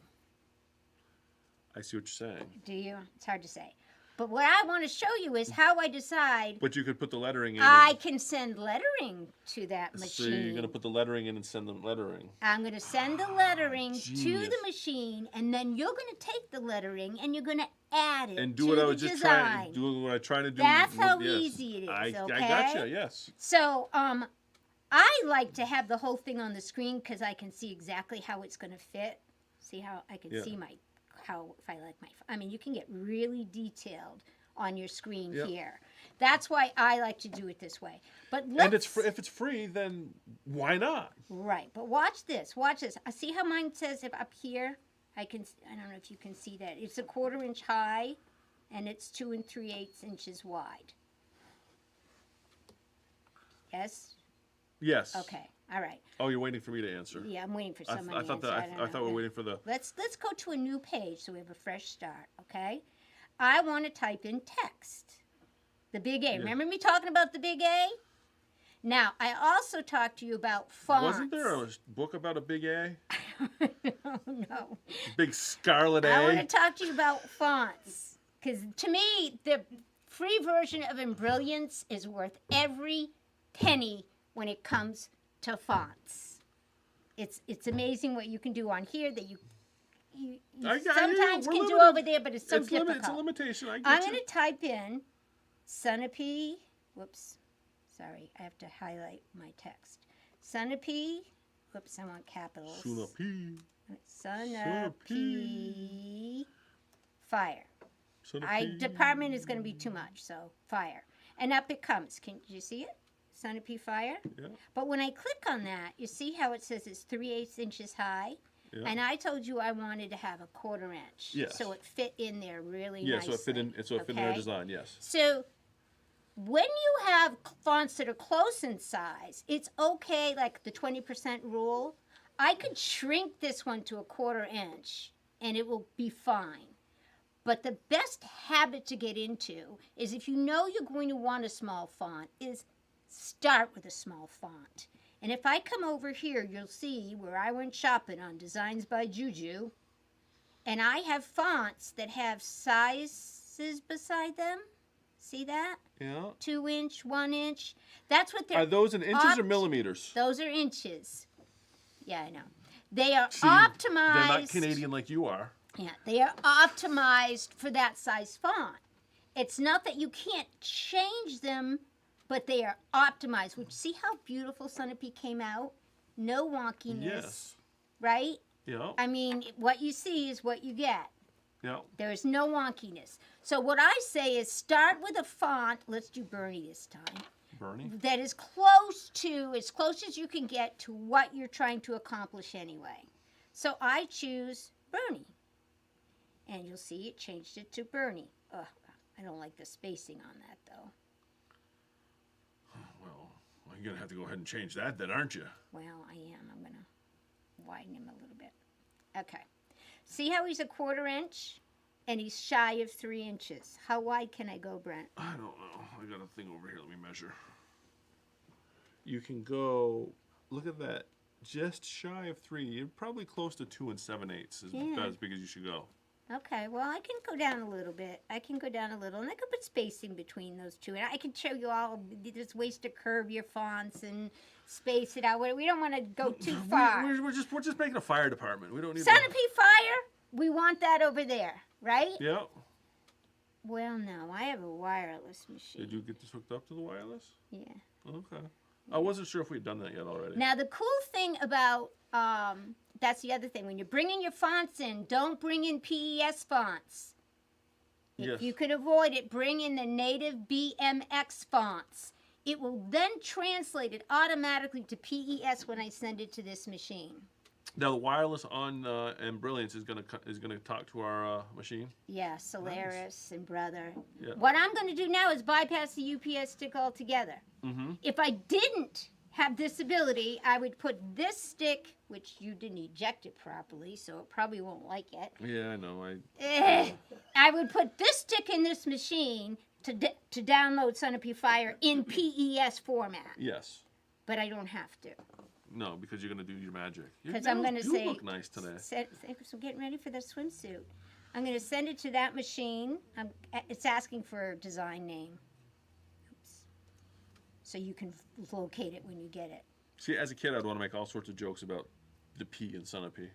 I see what you're saying. Do you? It's hard to say. But what I want to show you is how I decide But you could put the lettering in. I can send lettering to that So machine. you're going to put the lettering in and send them lettering. I'm going to send the lettering to Genius. the machine, and then you're going to take the lettering and you're going to add it And do to what I the was just design. trying. Do what I tried to do. That's how yes. easy it is, I okay? gotcha. Yes. So, I like to have the whole thing on the screen because I can see exactly how it's going to fit. See how I can Yeah. see if I like my. I mean, you can get really detailed on your screen Yep. here. That's why I like to do it this way. But And if it's free, then why not? Right, but watch this. Watch this. See how mine says up here? I don't know if you can see that. It's a 1/4 inch high, and it's 2 3/8 inches wide. Yes. Yes. Okay. All right. Oh, you're waiting for me to answer. Yeah, I'm waiting for I someone to thought answer. I thought we were waiting for the. Let's go to a new page so we have a fresh start. Okay. I want to type in text. The big A. Yeah. Remember me talking about the big A? Now, I also talked to you about fonts. Wasn't there a book about a big A? Oh, no. Big scarlet A. I want to talk to you about fonts. Because to me, the free version of Embrillance is worth every penny when it comes to fonts. It's amazing what you can do on here that you I got you. sometimes We're can do limited. over there, but it's so difficult. It's a limitation. I get I'm you. going to type in Sunapee. Whoops. Sorry, I have to highlight my text. Sunapee. Whoops, I want capitals. Sunapee. Sunapee. Fire. Sunapee. Department is going to be too much, so fire. And up it comes. Can you see it? Sunapee Fire. Yeah. But when I click on that, you see how it says it's 3/8 inches high? Yeah. And I told you I wanted to have a 1/4 inch. Yes. So it fit in there really Yeah, nicely. so it fit in. So it fit in our okay? design. Yes. So when you have fonts that are close in size, it's okay, like the 20% rule. I could shrink this one to a 1/4 inch and it will be fine. But the best habit to get into is if you know you're going to want a small font is start with a small font. And if I come over here, you'll see where I went shopping on Designs by Juju. And I have fonts that have sizes beside them. See that? Yeah. 2 inch, 1 inch. That's what they're. Are those in inches or opt- millimeters? Those are inches. Yeah, I know. They are See, optimized. They're not Canadian like you are. Yeah, they are optimized for that size font. It's not that you can't change them, but they are optimized. Which, see how beautiful Sunapee came out? No wonkiness. Yes. Right? Yeah. I mean, what you see is what you get. Yeah. There is no wonkiness. So what I say is start with a font. Let's do Bernie this time. Bernie. That is as close as you can get to what you're trying to accomplish anyway. So I choose Bernie. And you'll see it changed it to Bernie. Ugh, I don't like the spacing on that though. Well, you're gonna have to go ahead and change that, then, aren't you? Well, I am. I'm gonna widen him a little bit. Okay. See how he's a 1/4 inch? And he's shy of 3 inches. How wide can I go, Brent? I don't know. I got a thing over here. Let me measure. You can go. Look at that. Just shy of 3. You're probably close to 2 7/8. Is Yeah. about as big as you should go. Okay, well, I can go down a little bit. I can go down a little, and I can put spacing between those two. And I can show you all, there's ways to curve your fonts and space it out. We don't want to go too far. We're just making a fire department. We don't need. Sunapee Fire, we want that over there, right? Yeah. Well, no, I have a wireless machine. Did you get this hooked up to the wireless? Yeah. Okay. I wasn't sure if we'd done that yet already. Now, the cool thing about, that's the other thing. When you're bringing your fonts in, don't bring in PES fonts. If Yes. you can avoid it, bring in the native BMX fonts. It will then translate it automatically to PES when I send it to this machine. Now the wireless on Embrillance is gonna talk to our machine. Yeah, Solaris and Brother. Yeah. What I'm going to do now is bypass the UPS stick altogether. Mm-hmm. If I didn't have this ability, I would put this stick, which you didn't eject it properly, so it probably won't like it. Yeah, I know. I would put this stick in this machine to download Sunapee Fire in PES format, Yes. but I don't have to. No, because you're gonna do your magic. Your Because I'm nails going to do say, look nice today. So getting ready for the swimsuit. I'm going to send it to that machine. It's asking for a design name. Oops. So you can locate it when you get it. See, as a kid, I'd want to make all sorts of jokes about the P in Sunapee.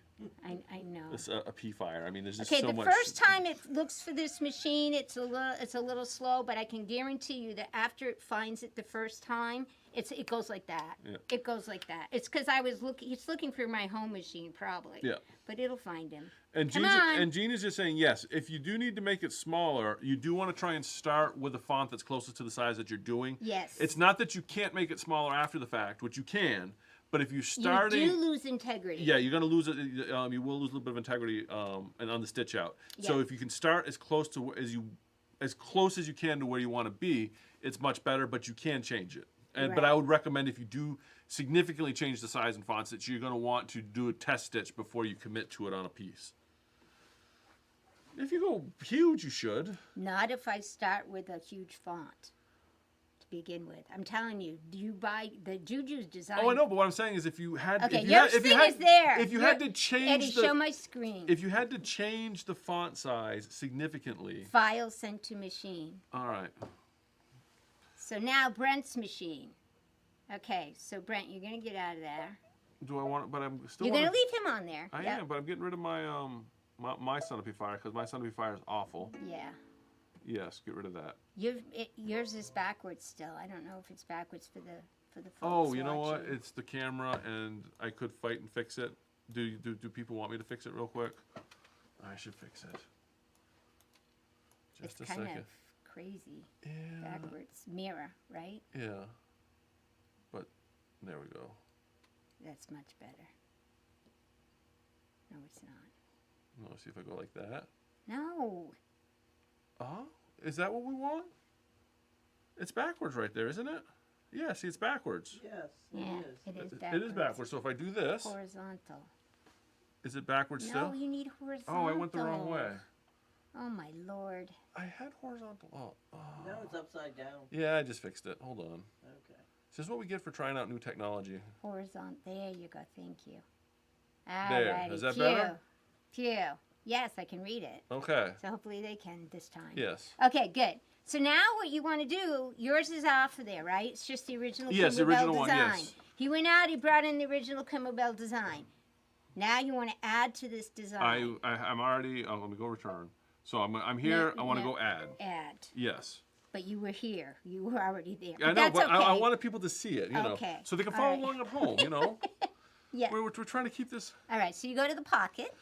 I know. It's a P fire. I mean, there's just Okay, so the much. first time it looks for this machine, it's a little slow, but I can guarantee you that after it finds it the first time, it goes like that. Yeah. It goes like that. It's because it's looking for my home machine probably. Yeah. But it'll find him. And Come Jean's, on. and Jean is just saying, yes, if you do need to make it smaller, you do want to try and start with a font that's closest to the size that you're doing. Yes. It's not that you can't make it smaller after the fact, which you can, but if you're starting... You do lose integrity. Yeah, you're going to lose it. You will lose a little bit of integrity and on the stitch out. So Yeah. if you can start as close as you can to where you want to be, it's much better, but you can change it. But Right. I would recommend if you do significantly change the size and fonts that you're going to want to do a test stitch before you commit to it on a piece. If you go huge, you should. Not if I start with a huge font to begin with. I'm telling you, do you buy the Juju's design? Oh, I know, but what I'm saying is if you had... Okay, if you your had, if you thing had, is there. If you had to change Eddie, the... show my screen. If you had to change the font size significantly... File sent to machine. All right. So now Brent's machine. Okay, so Brent, you're gonna get out of there. Do I want it? But I'm still. You're gonna leave him on there. I Yep. am, but I'm getting rid of my my Sunapee Fire because my Sunapee Fire is awful. Yeah. Yes, get rid of that. Yours is backwards still. I don't know if it's backwards for the folks Oh, you know what? watching. It's the camera, and I could fight and fix it. Do people want me to fix it real quick? I should fix it. Just It's a kind second. of crazy. Yeah. Backwards mirror, right? Yeah. But there we go. That's much better. it's not. Let's see if I go like that. No. Is that what we want? It's backwards right there, isn't it? Yeah, see, it's backwards. Yes, Yeah, it is. it is backwards. It is backwards. So if I do this, Horizontal. is it backwards No, still? you need horizontal. Oh, I went the wrong way. Oh, my Lord. I had horizontal. Now it's upside down. Yeah, I just fixed it. Hold on. Okay. This is what we get for trying out new technology. Horizontal. There you go. Thank you. There. Alrighty. Is that Phew. better? Phew. Yes, I can read it. Okay. So hopefully they can this time. Yes. Okay, good. So now what you want to do, yours is off of there, right? It's just the original Yes, the Kimberbell original one, design. yes. He went out, he brought in the original Kimberbell design. Now you want to add to this design. I'm already. Oh, let me go return. So I'm here. No, I want to no. go add. Add. Yes. But you were here. You were already there. I know, that's but okay. I wanted people to see it, you know, Okay. so they can All follow right. along at home, you know. Yeah. We're trying to keep this. All right, so you go to the pocket.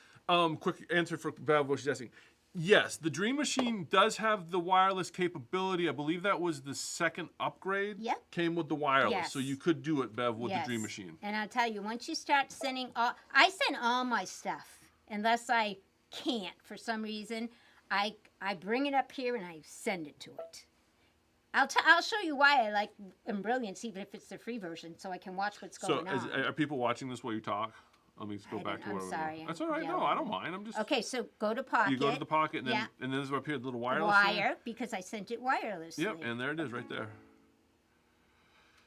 Quick answer for Bev, what she's asking. Yes, the Dream Machine does have the wireless capability. I believe that was the second upgrade. Yep. Came with the wireless, Yes. so you could do it, Bev, with Yes. the Dream Machine. And I'll tell you, once you start sending I send all my stuff, unless I can't for some reason. I bring it up here and I send it to it. I'll show you why I like Embrillance, even if it's the free version, so I can watch what's So going on. are people watching this while you talk? Let me just go back to I'm where we sorry, were. That's all right. No, yelling. I don't mind. I'm just. Okay, so go to pocket. You go to the pocket, and then Yeah. and then there's up here the little wireless. thing. Wire, because I sent it wirelessly. Yep, and there it is right there.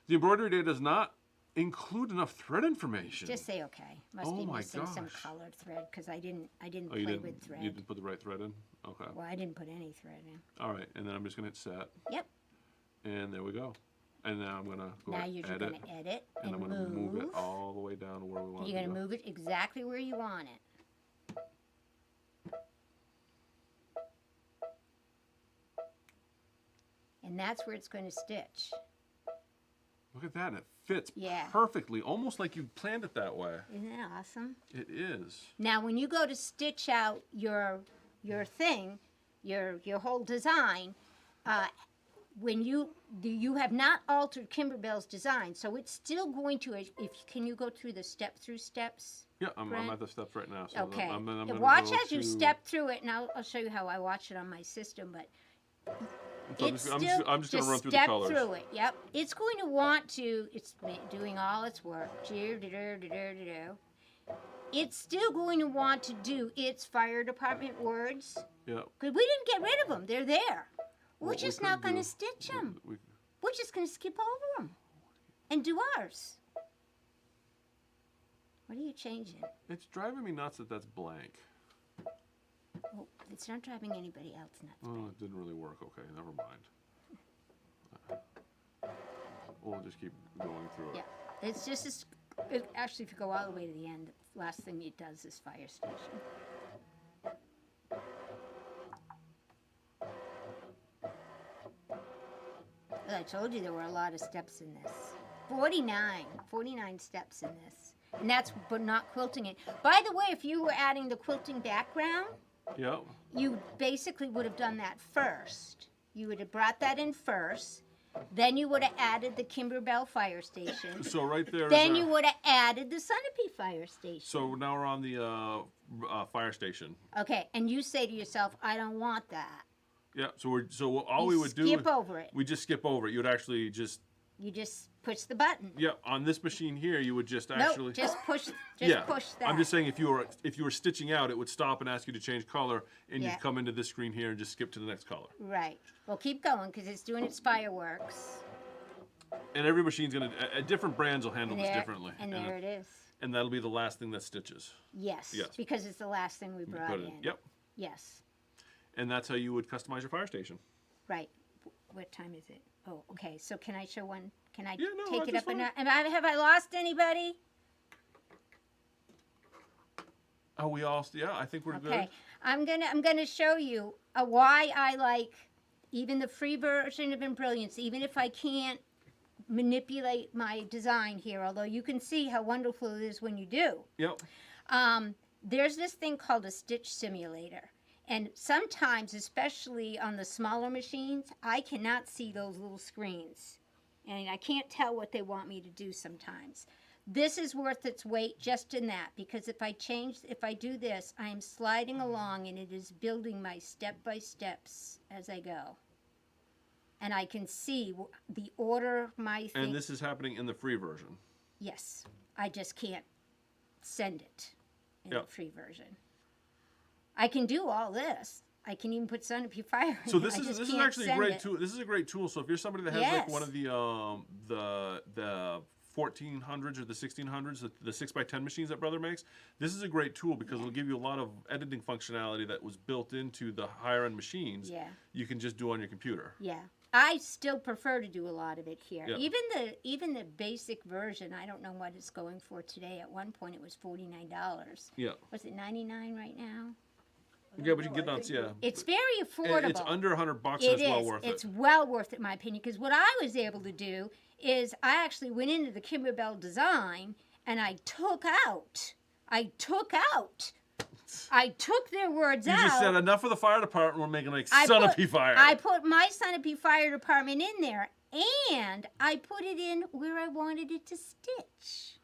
The embroidery day does not include enough thread information. Just say okay. Must Oh be my missing some gosh. colored thread because I didn't Oh, play you didn't. with thread. You didn't put the right thread in. Okay. Well, I didn't put any thread in. All right, and then I'm just gonna hit set, Yep. and there we go. And now I'm gonna go Now you're just edit, going to edit and and I'm gonna move it all the way down to where we want You're it to going to go. move it exactly where you want it. And that's where it's going to stitch. Look at that, and it fits Yeah. perfectly, almost like you planned it that way. Isn't that awesome? It is. Now, when you go to stitch out your thing, your whole design, when you have not altered Kimberbell's design, so it's still going to. Can you go through the step-through steps? Yeah, I'm Brent? at the steps right now. So Okay. I'm gonna Watch go as you to- step through it, and I'll show you how I watch it on my system. But So it's I'm still just gonna run through the step colors. through it. Yep, it's going to want to. It's doing all its work. It's still going to want to do its fire department words Yeah. because we didn't get rid of them. They're there. We're What we just could not going to do- stitch them. we- We're just going to skip over them and do ours. What are you changing? It's driving me nuts that that's blank. Oh, it's not driving anybody else nuts. Oh, it didn't really work. Okay, never mind. We'll just keep going through it. Yeah, it's just actually, if you go all the way to the end, the last thing it does is fire station. Well, I told you there were a lot of steps in this. 49 steps in this. And that's but not quilting it. By the way, if you were adding the quilting background, Yep. you basically would have done that first. You would have brought that in first. Then you would have added the Kimberbell fire station. So right there. Then is you our- would have added the Sunapee fire station. So now we're on the fire station. Okay, and you say to yourself, I don't want that. Yeah. So all You we would do. skip over it. We just skip over it. You would actually just. You just push the button. Yeah. On this machine here, you would just actually. Nope, just push yeah. push that. I'm just saying if you were stitching out, it would stop and ask you to change color, and Yeah. you'd come into this screen here and just skip to the next color. Right. Well, keep going because it's doing its fireworks. And every machine's gonna. Different brands will handle And this there, differently. and there it is. And that'll be the last thing that stitches. Yes, Yes. because it's the last thing we brought Put it in. Yep. Yes. And that's how you would customize your fire station. Right. What time is it? Oh, okay. So can I show one? Can I Yeah, no, take it that's up? fine. Have I lost anybody? Oh, we all. Yeah, I think we're Okay. good. I'm gonna show you why I like even the free version of Embrillance, even if I can't manipulate my design here. Although you can see how wonderful it is when you do. Yep. There's this thing called a stitch simulator. And sometimes, especially on the smaller machines, I cannot see those little screens. And I can't tell what they want me to do sometimes. This is worth its weight just in that, because if I do this, I am sliding along and it is building my step-by-steps as I go. And I can see the order of my thing. And this is happening in the free version. Yes. I just can't send it in the free version. I can do all this. I can even put Sunapee Fire in So it. this is actually a great tool. This is a great tool. So if you're somebody that has like one of the 1400s or the 1600s, the 6x10 machines that Brother makes, this is a great tool because it'll give you a lot of editing functionality that was built into the higher end machines. Yeah. You can just do on your computer. Yeah. I still prefer to do a lot of it here. Yeah. Even the basic version, I don't know what it's going for today. At one point it was $49. Yeah. Was it $99 right now? Yeah, but you can get it on, It's very affordable. It's under $100 and it's well worth it. It's well worth it, in my opinion, because what I was able to do is I actually went into the Kimberbell design and I took their words out. You just said enough for the fire department. We're making like Sunapee Fire. I put my Sunapee Fire Department in there, and I put it in where I wanted it to stitch.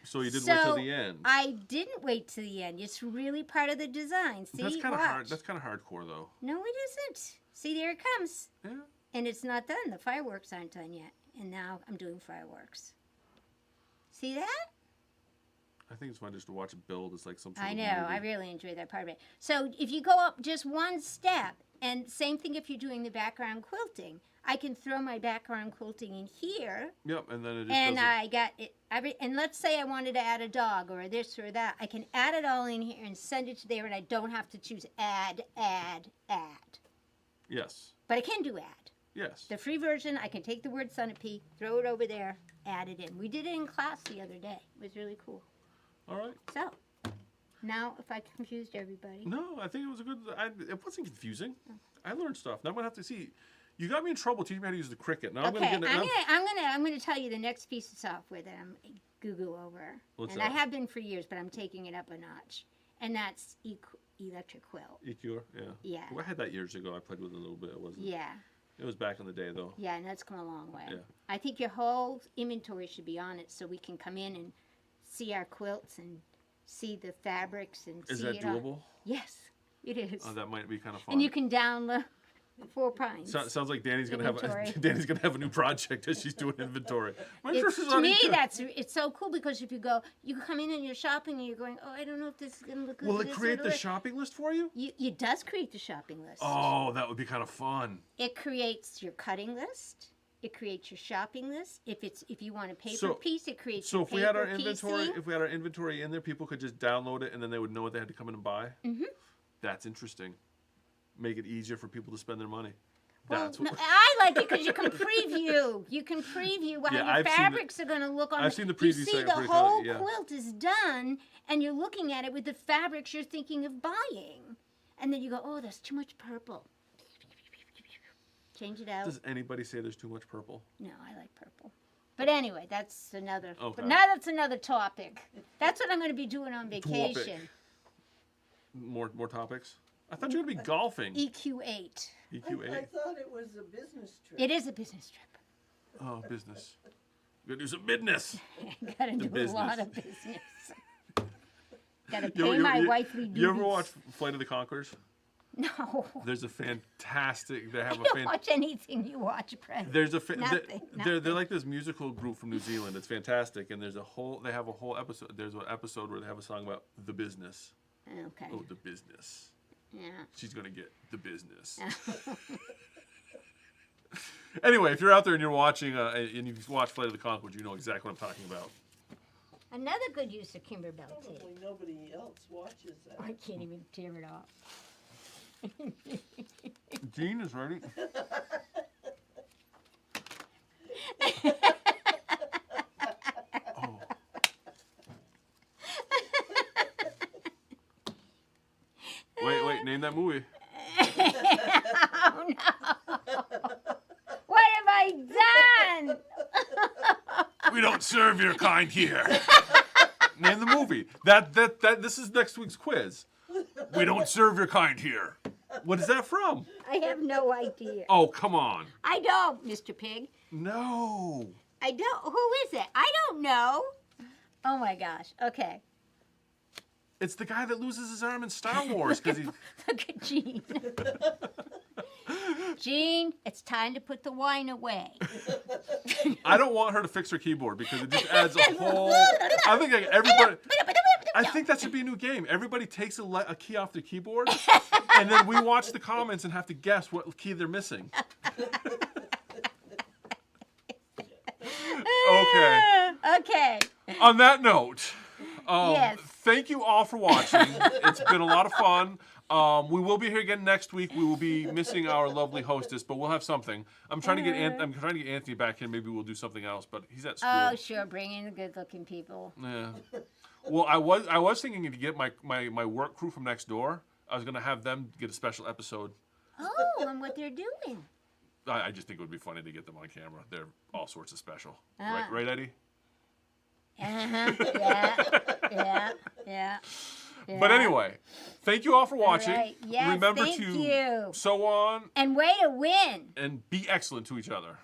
So you didn't wait till the end. I didn't wait till the end. It's really part of the design. See, that's kind of hard. That's kind of hardcore, though. No, it isn't. See, there it comes. Yeah. And it's not done. The fireworks aren't done yet. And now I'm doing fireworks. See that? I think it's fun just to watch it build. It's like something. I know. I really enjoy that part of it. So if you go up just one step, and same thing if you're doing the background quilting, I can throw my background quilting in here. Yep, and then it just and does I got it. And let's say I wanted to add a dog or this or that. I can add it all in here and send it to there, and I don't have to choose add. Yes. But I can do add. Yes. The free version, I can take the word Sunapee, throw it over there, add it in. We did it in class the other day. It was really cool. All right. So, now if I confused everybody. No, I think it was a good. It wasn't confusing. I learned stuff. Now I'm gonna have to see. You got me in trouble teaching me how to use the Cricut. Now Okay, I'm gonna tell you the next piece of software that I'm Google over. What's and that? I have been for years, but I'm taking it up a notch. And that's Electric Quilt. EQ, yeah. Yeah. Well, I had that years ago. I played with it a little bit. It wasn't. Yeah. It was back in the day, though. Yeah, and that's come a long way. Yeah. I think your whole inventory should be on it so we can come in and see our quilts and see the fabrics and Is see that it all. doable? Yes, it is. Oh, that might be kind of fun. And you can download 4 Pines. Sounds like Danny's gonna Inventory. have a new project as she's doing inventory. To me, it's so cool because if you come in and you're shopping and you're going, oh, I don't know if this is gonna look good. Will it create the shopping list for you? It does create the shopping list. Oh, that would be kind of fun. It creates your cutting list. It creates your shopping list. If you want a paper piece, it creates. So your if we had our paper inventory, piecing. if we had our inventory in there, people could just download it and then they would know what they had to come in and buy. Mm-hmm. That's interesting. Make it easier for people to spend their money. Well, That's what. I like it because you can preview. You can preview how your fabrics are going to look on. I've seen the preview You see, site, the pretty whole clever, yeah. quilt is done, and you're looking at it with the fabrics you're thinking of buying, and then you go, "Oh, that's too much purple." Change it out. Does anybody say there's too much purple? No, I like purple. But anyway, that's another. Okay. But now that's another topic. That's what I'm going to be doing on vacation. More topics. I thought you were going to be golfing. EQ8. EQ8. I thought it was a business trip. It is a business trip. Oh, business. Gotta do some business. Got to do business. a lot of business. Got to You pay ever- my you- wifely duties. You ever watch Flight of the Conchords? No. There's a fantastic. They have I a don't watch anything you watch, Brent. There's a Nothing, they're like this musical group from New Zealand. It's fantastic, and they have a whole episode. There's an episode where they have a song about the business. Okay. Oh, the business. Yeah. She's gonna get the business. Anyway, if you're out there and you're watching and you've watched Flight of the Conchords, you know exactly what I'm talking about. Another good use of Kimberbell tape. Probably nobody else watches that. I can't even tear it off. Jean is ready. Oh. Wait, name that movie. Oh no! What have I done? We don't serve your kind here. Name the movie. This is next week's quiz. We don't serve your kind here. What is that from? I have no idea. Oh, come on. I don't, Mr. Pig. No. I don't. Who is it? I don't know. Oh my gosh. Okay. It's the guy that loses his arm in Star Wars because he. Look at Gene. Gene, it's time to put the wine away. I don't want her to fix her keyboard because it just adds a whole. I think like everybody. I think that should be a new game. Everybody takes a key off their keyboard, and then we watch the comments and have to guess what key they're missing. Okay. Okay. On that note, Yes. thank you all for watching. It's been a lot of fun. We will be here again next week. We will be missing our lovely hostess, but we'll have something. I'm trying to get Anthony back in. Maybe we'll do something else, but he's at school. Oh, sure. Bring in the good-looking people. Yeah. Well, I was thinking to get my work crew from next door. I was gonna have them get a special episode. Oh, and what they're doing. I just think it would be funny to get them on camera. They're all sorts of special. Ah. Right, Eddie? Uh-huh. Yeah. But anyway, thank you all for watching. All right. Yes, Remember thank to you. sew on And way to win. and be excellent to each other.